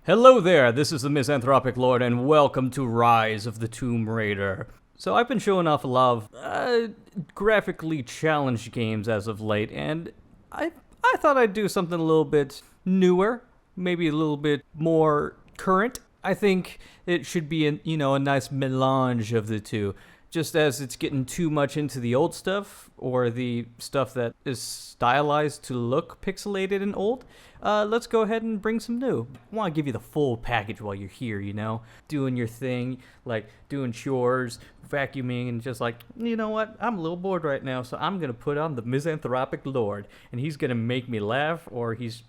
Hello there, this is the Misanthropic Lord, and welcome to Rise of the Tomb Raider. So I've been showing off a lot of graphically challenged games as of late, and I thought I'd do something a little bit newer, maybe a little bit more current. I think it should be a nice melange of the two. Just as it's getting too much into the old stuff, or the stuff that is stylized to look pixelated and old, let's go ahead and bring some new. I want to give you the full package while you're here, doing your thing, like doing chores, vacuuming, and just like, you know what, I'm a little bored right now, so I'm going to put on the Misanthropic Lord, and he's going to make me laugh, or he's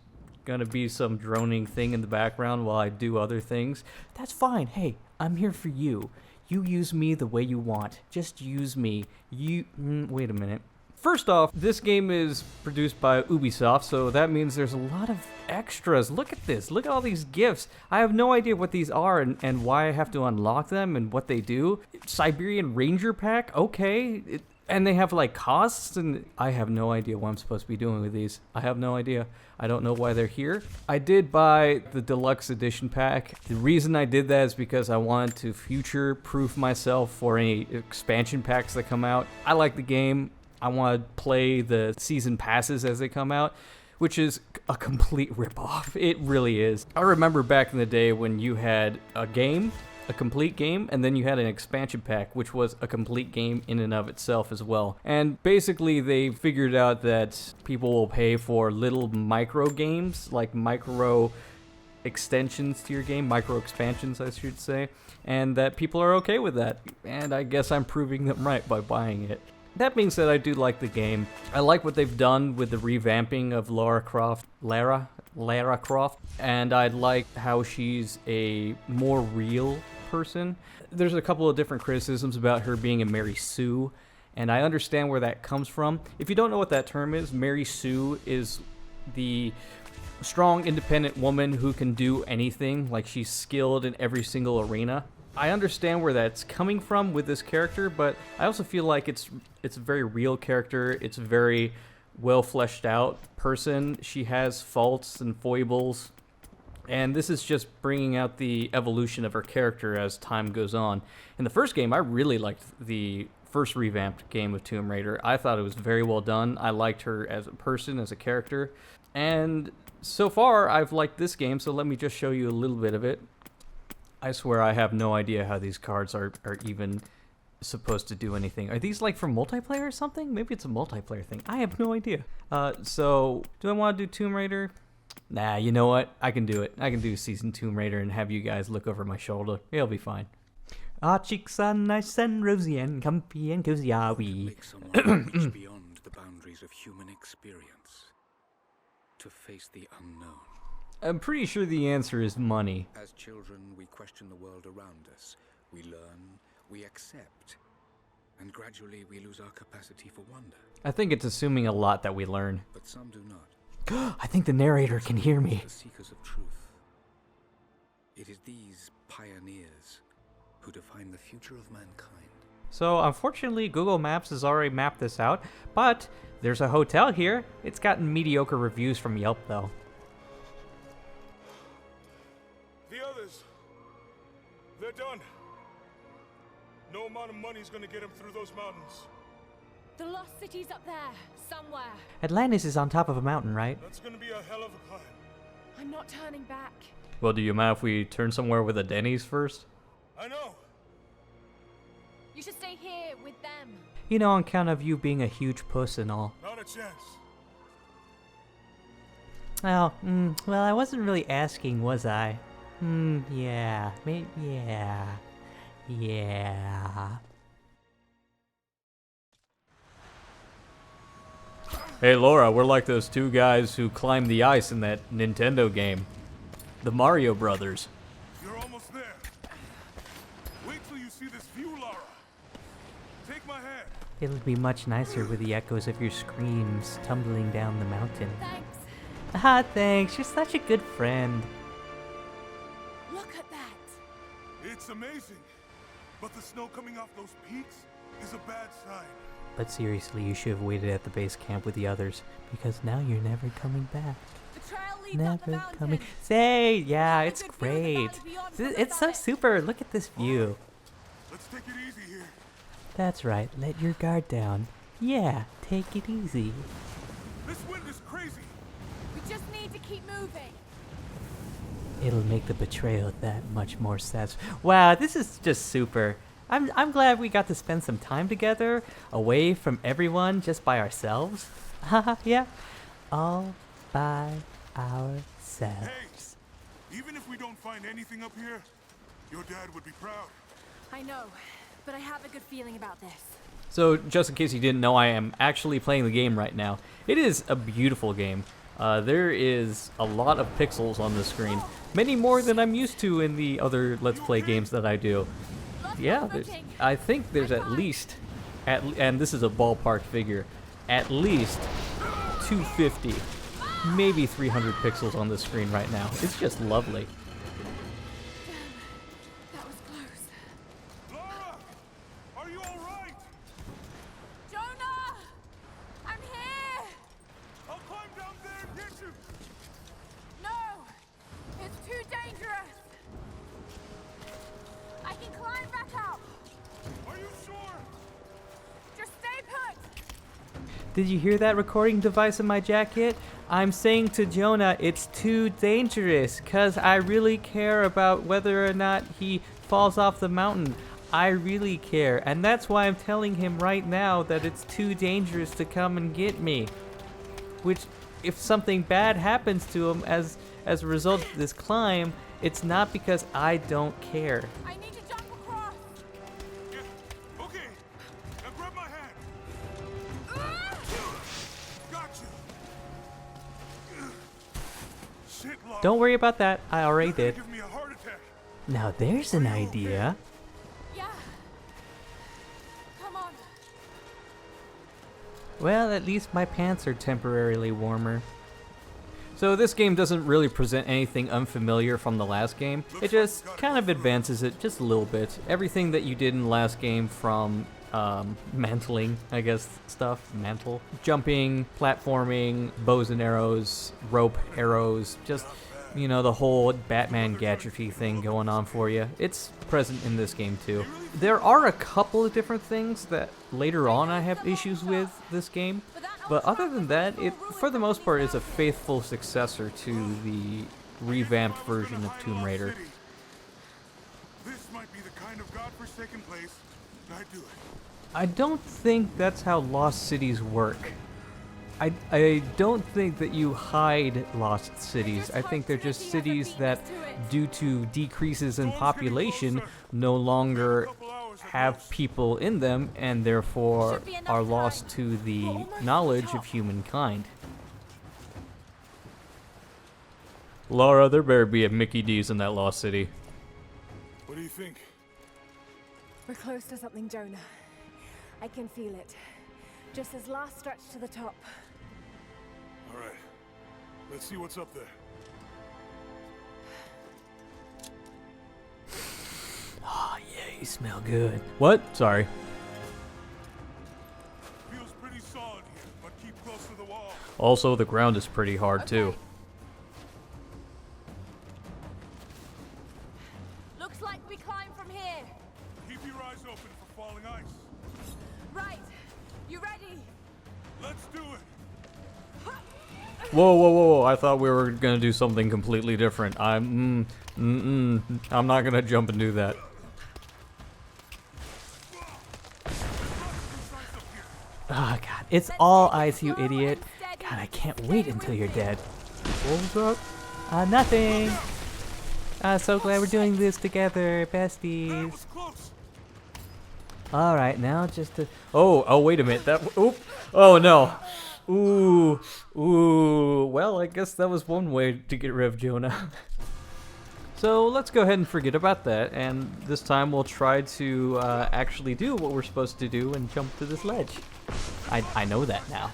going to be some droning thing in the background while I do other things. That's fine. Hey, I'm here for you. You use me the way you want. Just use me. Wait a minute. First off, this game is produced by Ubisoft, so that means there's a lot of extras. Look at this. Look at all these gifts. I have no idea what these are and why I have to unlock them and what they do. Siberian Ranger Pack? Okay. And they have like costs, and I have no idea what I'm supposed to be doing with these. I have no idea. I don't know why they're here. I did buy the deluxe edition pack. The reason I did that is because I wanted to future-proof myself for any expansion packs that come out. I like the game. I want to play the season passes as they come out, which is a complete ripoff. It really is. I remember back in the day when you had a complete game, and then you had an expansion pack, which was a complete game in and of itself as well. And basically, they figured out that people will pay for little micro games, like micro extensions to your game, micro expansions, I should say, and that people are okay with that. And I guess I'm proving them right by buying it. That being said, I do like the game. I like what they've done with the revamping of Lara Croft, and I like how she's a more real person. There's a couple of different criticisms about her being a Mary Sue, and I understand where that comes from. If you don't know what that term is, Mary Sue is the strong, independent woman who can do anything, like she's skilled in every single arena. I understand where that's coming from with this character, but I also feel like it's a very real character. It's a very well fleshed out person. She has faults and foibles, and this is just bringing out the evolution of her character as time goes on. In the first game, I really liked the first revamped game of Tomb Raider. I thought it was very well done. I liked her as a person, as a character, and so far I've liked this game, so let me just show you a little bit of it. I swear I have no idea how these cards are even supposed to do anything. Are these like for multiplayer or something? Maybe it's a multiplayer thing. I have no idea. So do I want to do Tomb Raider? Nah, you know what? I can do it. I can do Season Tomb Raider and have you guys look over my shoulder. It'll be fine. Our cheeks are nice and rosy and comfy and cozy are we. Make someone reach beyond the boundaries of human experience to face the unknown. I'm pretty sure the answer is money. As children, we question the world around us. We learn, we accept, and gradually we lose our capacity for wonder. I think it's assuming a lot that we learn. But some do not. I think the narrator can hear me. The seekers of truth. It is these pioneers who define the future of mankind. So unfortunately, Google Maps has already mapped this out, but there's a hotel here. It's gotten mediocre reviews from Yelp though. They're done. No amount of money's gonna get them through those mountains. The lost city's up there, somewhere. Atlantis is on top of a mountain, right? That's gonna be a hell of a climb. I'm not turning back. Well, do you mind if we turn somewhere with a Denny's first? I know. You should stay here with them. You know, on account of you being a huge puss and all. Not a chance. Well, I wasn't really asking, was I? Yeah. Hey Laura, we're like those two guys who climbed the ice in that Nintendo game. The Mario Brothers. You're almost there. Wait till you see this view, Lara. Take my hand. It'll be much nicer with the echoes of your screams tumbling down the mountain. Thanks. Ah, thanks. You're such a good friend. Look at that. It's amazing. But the snow coming off those peaks is a bad sign. But seriously, you should have waited at the base camp with the others, because now you're never coming back. The trail leads up the Never mountain. coming. Say, yeah, I have a it's good feeling great. about it beyond It's what's so on it. super. Look at this view. Let's take it easy here. That's right. Let your guard down. Yeah, take it easy. This wind is crazy. We just need to keep moving. It'll make the betrayal that much more satisfying. Wow, this is just super. I'm glad we got to spend some time together, away from everyone, just by ourselves. Haha, yeah. All by ourselves. Hey, even if we don't find anything up here, your dad would be proud. I know, but I have a good feeling about this. So, just in case you didn't know, I am actually playing the game right now. It is a beautiful game. There is a lot of pixels on the screen. Many more than I'm used to in the other Let's Play games that I do. Yeah, I think there's at least, and this is a ballpark figure, at least 250, maybe 300 pixels on the screen right now. It's just lovely. That was close. Lara, are you all right? Jonah! I'm here! I'll climb down there and get you. No! It's too dangerous! I can climb back up! Are you sure? Just stay put! Did you hear that recording device in my jacket? I'm saying to Jonah, it's too dangerous, cause I really care about whether or not he falls off the mountain. I really care, and that's why I'm telling him right now that it's too dangerous to come and get me. Which, if something bad happens to him as a result of this climb, it's not because I don't care. I need to jump across! Yeah. Okay. Now grab my hand. Got you. Shit, Lara. Don't worry about that, I already You're gonna did. give me a heart attack. Now there's an idea. Yeah. Come on. Well, at least my pants are temporarily warmer. So this game doesn't really present anything unfamiliar from the last game. It just kind of advances it just a little bit. Everything that you did in the last game from mantling, I guess, stuff, mantle, jumping, platforming, bows and arrows, rope, arrows, just, you know, the whole Batman gadgetry thing going on for you. It's present in this game too. There are a couple of different things that later on I have issues with this game, but other than that, it for the most part is a faithful successor to the revamped version of Tomb Raider. This might be the kind of godforsaken place. I do it. I don't think that's how lost cities work. I don't think that you hide lost cities. I think they're just cities that, due to decreases in population, no longer have people in them and therefore are lost to the knowledge of humankind. Lara, there better be a Mickey D's in that lost city. What do you think? We're close to something, Jonah. I can feel it. Just this last stretch to the top. All right. Let's see what's up there. Oh yeah, you smell good. What? Sorry. Feels pretty solid here, but keep close to the wall. Also, the ground is pretty hard too. Looks like we climb from here. Keep your eyes open for falling ice. Right. You ready? Let's do it. Whoa, whoa, whoa! I thought we were gonna do something completely different. I'm not gonna jump and do that. Ah, God, it's all ice, you idiot. God, I can't wait until you're dead. What was that? Nothing. So glad we're doing this together, That besties. was close. All right, now just to. Oh, wait a minute. Oop. Oh no. Ooh. Well, I guess that was one way to get rid of Jonah. So let's go ahead and forget about that, and this time we'll try to actually do what we're supposed to do and jump to this ledge. I know that now.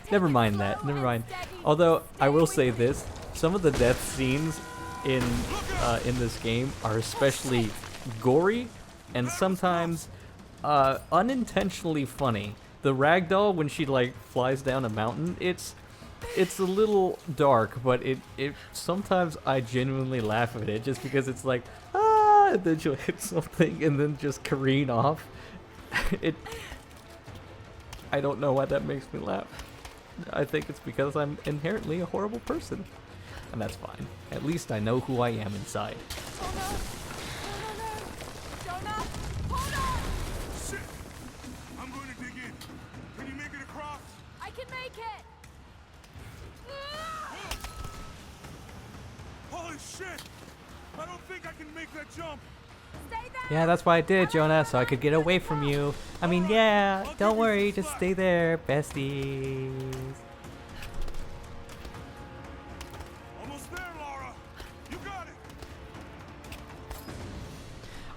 Never mind that. Never mind. Although I will say this: some of the death scenes in this game are especially gory, and sometimes unintentionally funny. The ragdoll, when she like flies down a mountain, it's a little dark, but it sometimes I genuinely laugh at it just because it's like, ah, and then she'll hit something and then just careen off. I don't know why that makes me laugh. I think it's because I'm inherently a horrible person. And that's fine. At least I know who I am inside. Oh no! No, no, no! Jonah! Hold on! Shit! I'm going to dig in. Can you make it across? I can make it! Holy shit! I don't think I can make that jump. Stay there! Yeah, that's why I did, Jonah, so I could get away from you. I mean, yeah, don't worry, just stay there, besties. Almost there, Lara. You got it.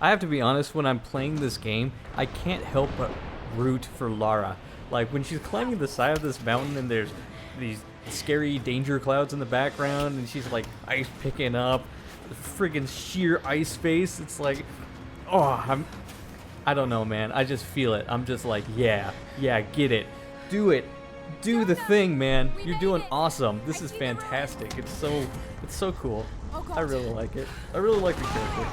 I have to be honest, when I'm playing this game, I can't help but root for Lara. Like, when she's climbing the side of this mountain and there's these scary danger clouds in the background and she's like ice picking up, friggin' sheer ice face, it's like, oh, I don't know, man. I just feel it. I'm just like, yeah, get it. Do it. Do the thing, man. You're doing awesome. This is fantastic. It's so cool. I really like it. I really like the character.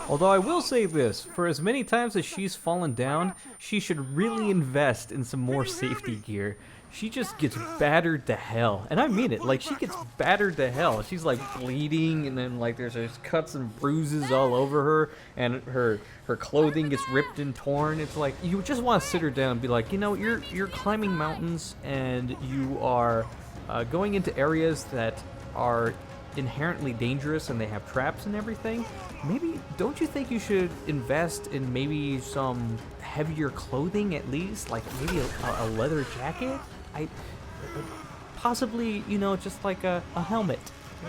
Although I will say this, for as many times as she's fallen down, she should really invest in some more safety gear. She just gets battered to hell. And I mean it, like, she gets battered to hell. She's like bleeding, and then like there's cuts and bruises all over her, and her clothing gets ripped and torn. It's like, you just want to sit her down and be like, you know, you're climbing mountains, and you are going into areas that are inherently dangerous and they have traps and everything. Maybe, don't you think you should invest in maybe some heavier clothing at least? Like maybe a leather jacket? Possibly, you know, just like a helmet.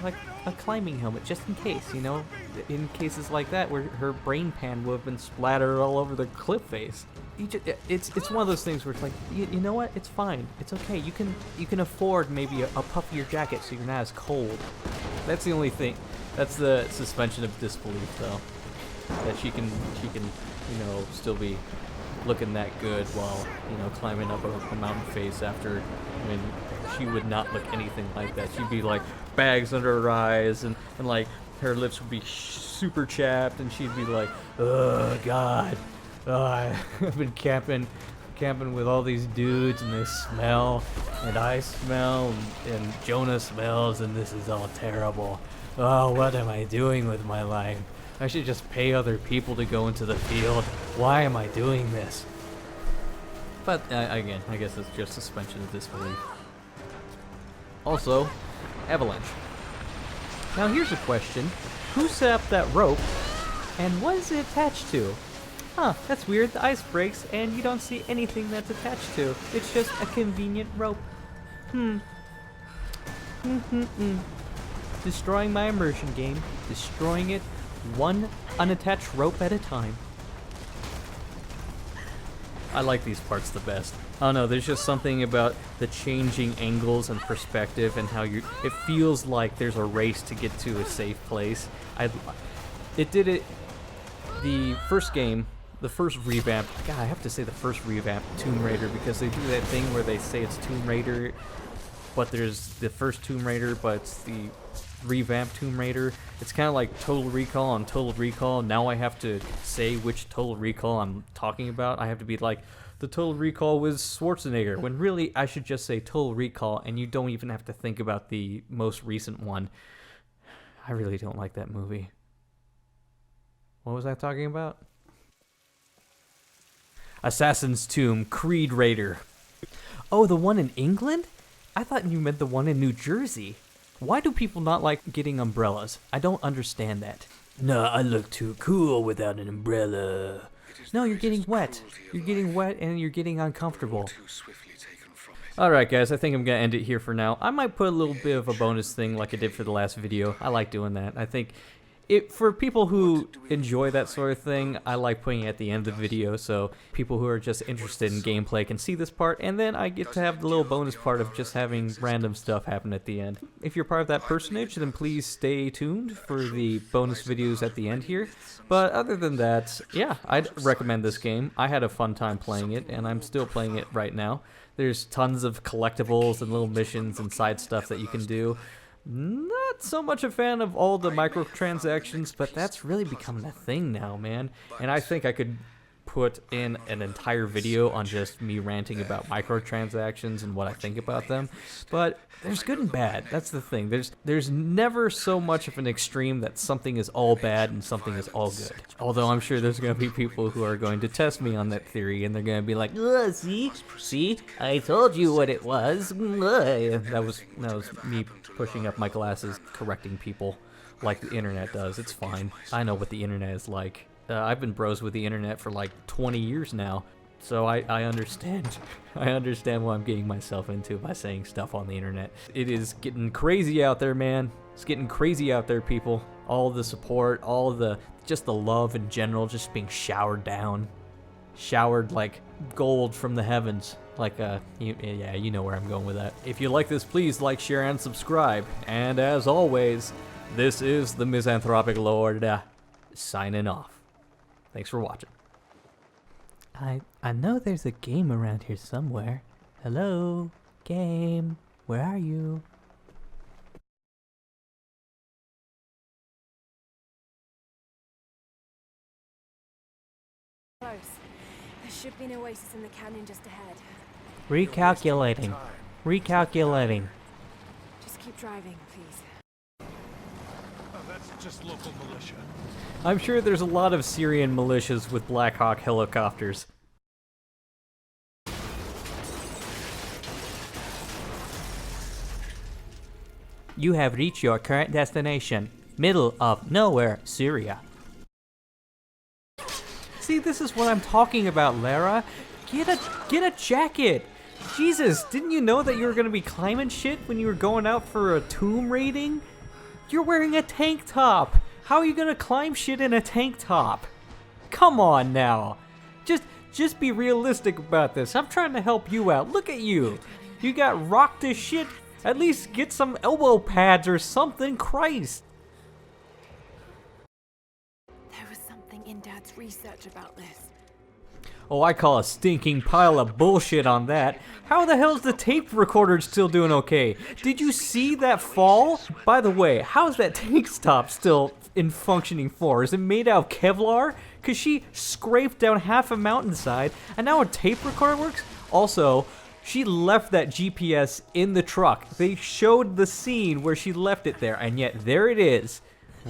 Like a climbing helmet, just in case, you know? In cases like that where her brain pan would have been splattered all over the cliff face. It's one of those things where it's like, you know what? It's fine. It's okay. You can afford maybe a puffier jacket so you're not as cold. That's the only thing. That's the suspension of disbelief, though. That she can, you know, still be looking that good while, you know, climbing up a mountain face after, I mean, she would not look anything like that. She'd be like bags under her eyes, and like her lips would be super chapped, and she'd be like, oh God, I've been camping with all these dudes, and they smell, and I smell, and Jonah smells, and this is all terrible. Oh, what am I doing with my life? I should just pay other people to go into the field. Why am I doing this? But again, I guess it's just suspension of disbelief. Also, avalanche. Now here's a question. Who set up that rope, and what is it attached to? Huh, that's weird. The ice breaks, and you don't see anything that's attached to. It's just a convenient rope. Destroying my immersion game. Destroying it one unattached rope at a time. I like these parts the best. I don't know, there's just something about the changing angles and perspective and how it feels like there's a race to get to a safe place. It did it, the first game, the first revamp, God, I have to say the first revamp, Tomb Raider, because they do that thing where they say it's Tomb Raider, but there's the first Tomb Raider, but it's the revamped Tomb Raider. It's kind of like Total Recall on Total Recall. Now I have to say which Total Recall I'm talking about. I have to be like, the Total Recall with Schwarzenegger, when really I should just say Total Recall, and you don't even have to think about the most recent one. I really don't like that movie. What was I talking about? Assassin's Tomb, Creed Raider. Oh, the one in England? I thought you meant the one in New Jersey. Why do people not like getting umbrellas? I don't understand that. No, I look too cool without an umbrella. No, you're getting wet. You're getting wet and you're getting uncomfortable. Alright guys, I think I'm going to end it here for now. I might put a little bit of a bonus thing like I did for the last video. I like doing that. I think For people who enjoy that sort of thing, I like putting it at the end of the video so people who are just interested in gameplay can see this part, and then I get to have the little bonus part of just having random stuff happen at the end. If you're part of that personage, then please stay tuned for the bonus videos at the end here. But other than that, yeah, I'd recommend this game. I had a fun time playing it, and I'm still playing it right now. There's tons of collectibles and little missions and side stuff that you can do. Not so much a fan of all the microtransactions, but that's really becoming a thing now, man. And I think I could put in an entire video on just me ranting about microtransactions and what I think about them. But there's good and bad. That's the thing. There's never so much of an extreme that something is all bad and something is all good. Although I'm sure there's going to be people who are going to test me on that theory, and they're going to be like, see, I told you what it was. That was me pushing up my glasses, correcting people like the internet does. It's fine. I know what the internet is like. I've been bros with the internet for like 20 years now, so I understand. I understand what I'm getting myself into by saying stuff on the internet. It is getting crazy out there, man. It's getting crazy out there, people. All the support, just the love in general, just being showered down. Showered like gold from the heavens. Like, yeah, you know where I'm going with that. If you like this, please like, share, and subscribe. And as always, this is the Misanthropic Lord, signing off. Thanks for watching. I know there's a game around here somewhere. Hello, game, where are you? Close. There should be an oasis in the canyon just ahead. Recalculating. Recalculating. Just keep driving, please. Oh, that's just local militia. I'm sure there's a lot of Syrian militias with Black Hawk helicopters. You have reached your current destination, middle of nowhere, Syria. See, this is what I'm talking about, Lara. Get a jacket. Jesus, didn't you know that you were gonna be climbing shit when you were going out for a tomb raiding? You're wearing a tank top. How are you gonna climb shit in a tank top? Come on now. Just be realistic about this. I'm trying to help you out. Look at you. You got rocked as shit. At least get some elbow pads or something, Christ. There was something in Dad's research about this. Oh, I call a stinking pile of bullshit on that. How the hell's the tape recorder still doing okay? Did you see that fall? By the way, how's that tank top still in functioning form? Is it made out of Kevlar? Cause she scraped down half a mountainside and now a tape recorder works? Also, she left that GPS in the truck. They showed the scene where she left it there, and yet there it is,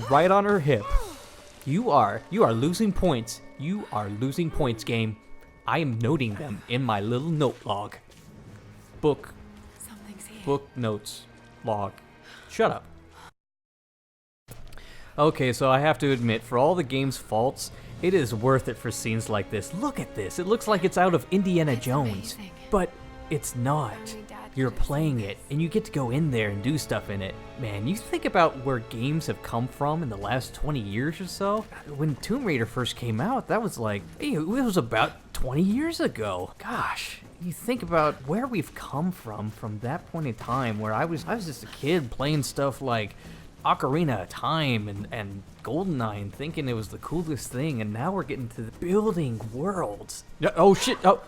right on her hip. You are losing points. You are losing points, game. I am noting them in my little note log. Something's here. Book notes log. Shut up. Okay, so I have to admit, for all the game's faults, it is worth it for scenes like this. Look at this. It looks like it's out of Indiana Jones. amazing. But it's not. Only Dad You're could have playing seen it, this. and you get to go in there and do stuff in it. Man, you think about where games have come from in the last 20 years or so? When Tomb Raider first came out, that was like, it was about 20 years ago. Gosh, you think about where we've come from that point in time where I was just a kid playing stuff like Ocarina of Time and GoldenEye and thinking it was the coolest thing, and now we're getting to the building worlds. Oh shit, oh.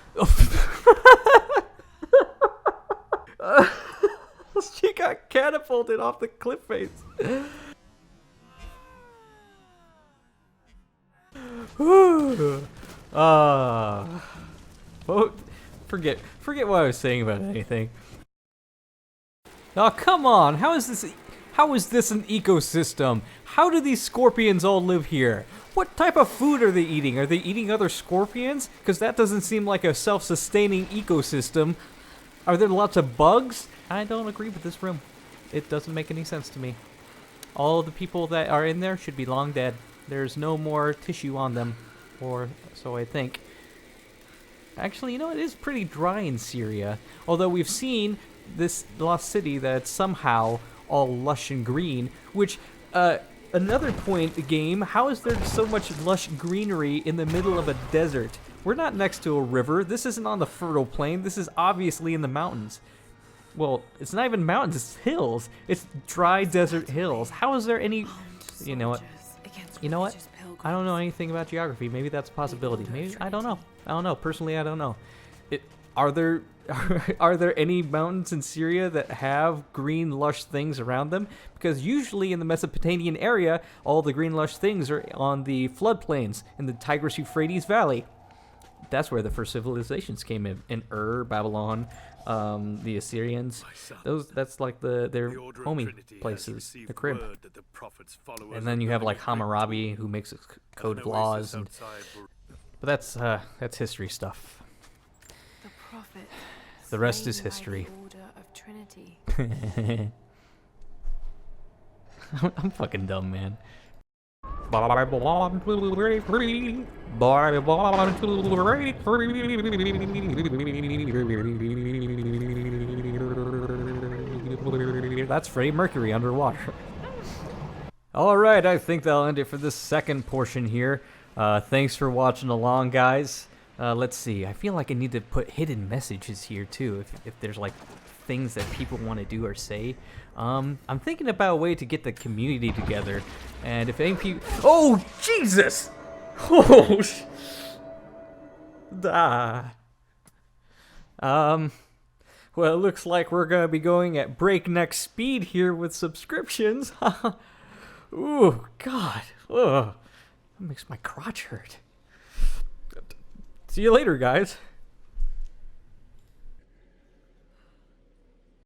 She got catapulted off the cliff face. Well, forget what I was saying about anything. Oh, come on. How is this an ecosystem? How do these scorpions all live here? What type of food are they eating? Are they eating other scorpions? Because that doesn't seem like a self-sustaining ecosystem. Are there lots of bugs? I don't agree with this room. It doesn't make any sense to me. All of the people that are in there should be long dead. There's no more tissue on them, or so I think. Actually, you know, it is pretty dry in Syria. Although we've seen this lost city that's somehow all lush and green, which, another point, game, how is there so much lush greenery in the middle of a desert? We're not next to a river. This isn't on the fertile plain. This is obviously in the mountains. Well, it's not even mountains, it's hills. It's dry desert hills. How is there any... You know what? You know what? I don't know anything about geography. Maybe that's a possibility. Maybe, I don't know. I don't know. Personally, I don't know. Are there any mountains in Syria that have green, lush things around them? Because usually in the Mesopotamian area, all the green, lush things are on the floodplains in the Tigris-Euphrates Valley. That's where the first civilizations came in Babylon, the Assyrians. That's like their homie places, the crib. And then you have like Hammurabi, who makes a code of laws. But that's history stuff. The rest is history. I'm fucking dumb, man. That's Freddie Mercury underwater. Alright, I think that'll end it for this second portion here. Thanks for watching along, guys. Let's see. I feel like I need to put hidden messages here too, if there's like things that people want to do or say. I'm thinking about a way to get the community together, and if any people... Oh, Jesus! Oh, well, it looks like we're gonna be going at breakneck speed here with subscriptions. Ooh, God. Ugh. That makes my crotch hurt. See you later, guys.